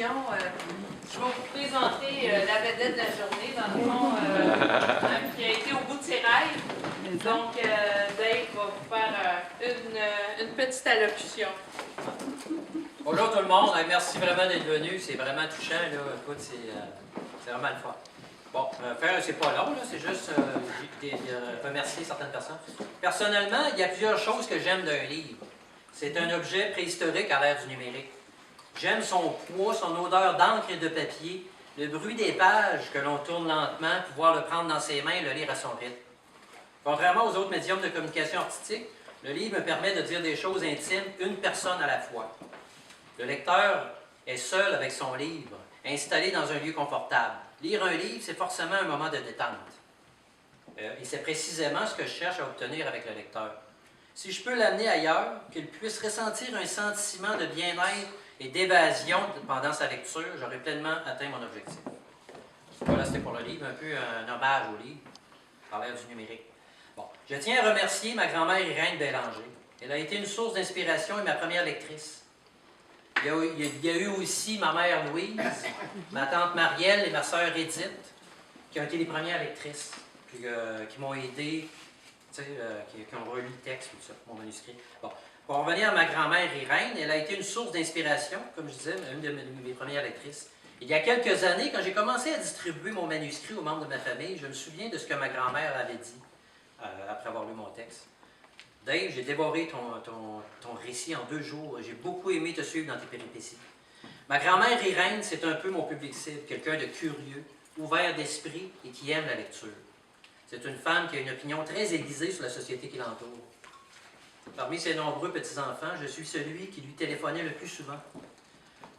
Je vais vous présenter la vedette de la journée, dans le fond, qui a été au bout de ses rêves. Donc, Dave va vous faire une petite allocution. Bonjour tout le monde, merci vraiment d'être venu, c'est vraiment touchant, là. Écoute, c'est vraiment le fun. Bon, c'est pas long, là, c'est juste remercier certaines personnes. Personnellement, il y a plusieurs choses que j'aime d'un livre. C'est un objet préhistorique à l'ère du numérique. J'aime son poids, son odeur d'encre et de papier, le bruit des pages que l'on tourne lentement, pouvoir le prendre dans ses mains et le lire à son rythme. Contrairement aux autres médiums de communication artistique, le livre me permet de dire des choses intimes, une personne à la fois. Le lecteur est seul avec son livre, installé dans un lieu confortable. Lire un livre, c'est forcément un moment de détente. Et c'est précisément ce que je cherche à obtenir avec le lecteur. Si je peux l'amener ailleurs, qu'il puisse ressentir un sentiment de bien-être et d'évasion pendant sa lecture, j'aurai pleinement atteint mon objectif. Voilà, c'était pour le livre, un peu un hommage au livre, par l'ère du numérique. Bon, je tiens à remercier ma grand-mère Irène Bélanger. Elle a été une source d'inspiration et ma première lectrice. Il y a eu aussi ma mère Louise, ma tante Marielle et ma sœur Edith, qui ont été les premières lectrices, puis, qui m'ont aidé, qui ont relu le texte, tout ça, mon manuscrit. Bon. Pour en revenir à ma grand-mère Irène, elle a été une source d'inspiration, comme je disais, une de mes premières lectrices. Il y a quelques années, quand j'ai commencé à distribuer mon manuscrit aux membres de ma famille, je me souviens de ce que ma grand-mère avait dit après avoir lu mon texte. Dave, j'ai dévoré ton récit en 2 jours. J'ai beaucoup aimé te suivre dans tes péripéties. Ma grand-mère Irène, c'est un peu mon public cible, quelqu'un de curieux, ouvert d'esprit et qui aime la lecture. C'est une femme qui a une opinion très aiguisée sur la société qui l'entoure. Parmi ses nombreux petits-enfants, je suis celui qui lui téléphonait le plus souvent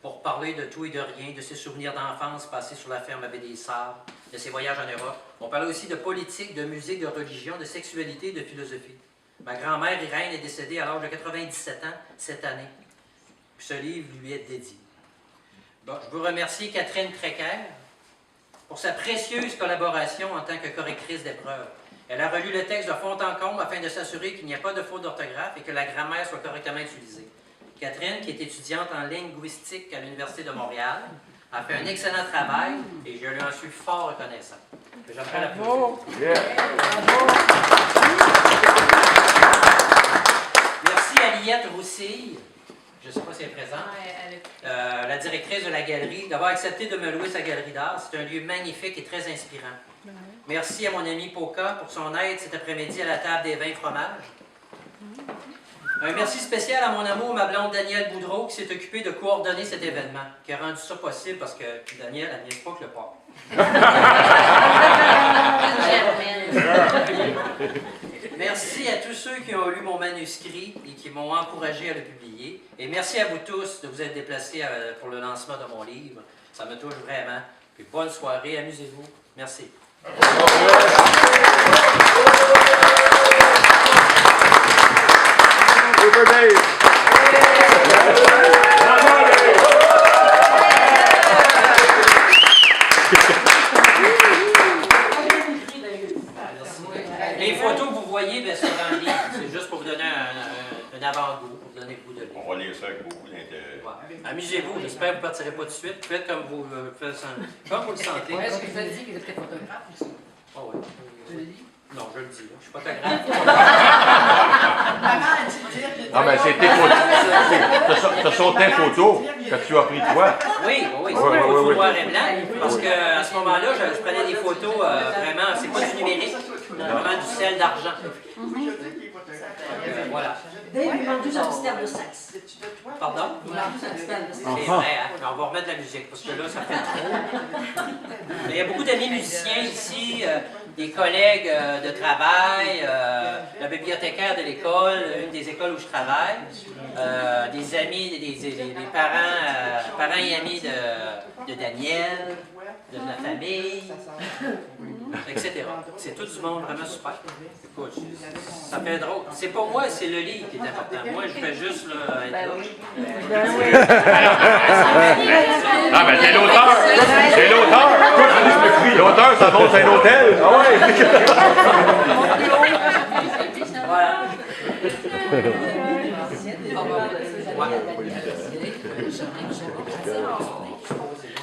pour parler de tout et de rien, de ses souvenirs d'enfance passés sur la ferme à Baie-des-Sables, de ses voyages en Europe. On parlait aussi de politique, de musique, de religion, de sexualité et de philosophie. Ma grand-mère Irène est décédée à l'âge de 97 ans cette année. Puis ce livre lui est dédié. Bon, je veux remercier Catherine Tréquer pour sa précieuse collaboration en tant que correctrice d'épreuves. Elle a relu le texte de fond en comble afin de s'assurer qu'il n'y a pas de faute d'orthographe et que la grammaire soit correctement utilisée. Catherine, qui est étudiante en linguistique à l'Université de Montréal, a fait un excellent travail et je lui en suis fort reconnaissant. J'aimerais l'applaudir. Merci à Liette Roussille, je ne sais pas si elle est présente, la directrice de la galerie, d'avoir accepté de me louer sa galerie d'art. C'est un lieu magnifique et très inspirant. Merci à mon ami Poca pour son aide cet après-midi à la table des vins fromages. Un merci spécial à mon amour, ma blonde Danielle Boudreau, qui s'est occupée de coordonner cet événement, qui a rendu ça possible parce que Danielle, elle n'y est pas que le porc. Merci à tous ceux qui ont lu mon manuscrit et qui m'ont encouragé à le publier. Et merci à vous tous de vous être déplacés pour le lancement de mon livre. Ça me touche vraiment. Puis bonne soirée, amusez-vous. Merci. Les photos que vous voyez, bien, c'est dans le livre. C'est juste pour vous donner un avant-goût, pour vous donner le goût de livre. On va lire ça avec beaucoup d'intérêt. Ouais. Amusez-vous, j'espère que vous ne partirez pas tout de suite. Faites comme vous le sentez. Est-ce que vous avez dit qu'il était photographe aussi? Ah oui. Tu le dis? Non, je le dis. Je suis photographe. Ah, ben c'est tes photos. Ce sont tes photos que tu as pris toi. Oui, c'est des photos noir et blanc. Parce qu'à ce moment-là, je prenais des photos vraiment, c'est pas du numérique, vraiment du sel d'argent. Voilà. Dave, il manque juste un petit air de sexe. Pardon? Il manque juste un petit air de sexe. C'est vrai, hein? On va remettre de la musique, parce que là, ça fait trop. Il y a beaucoup d'amis musiciens ici, des collègues de travail, la bibliothécaire de l'école, une des écoles où je travaille, des amis, des parents et amis de Daniel, de ma famille, etc. C'est tout du monde vraiment super. Écoute, ça fait drôle. C'est pas moi, c'est le livre qui est important. Moi, je fais juste là, être là. Ah, ben c'est l'auteur. C'est l'auteur. L'auteur, ça monte un hôtel. Ah ouais. Voilà. Valérie, Valérie, Jardin, Jardin, Jardin.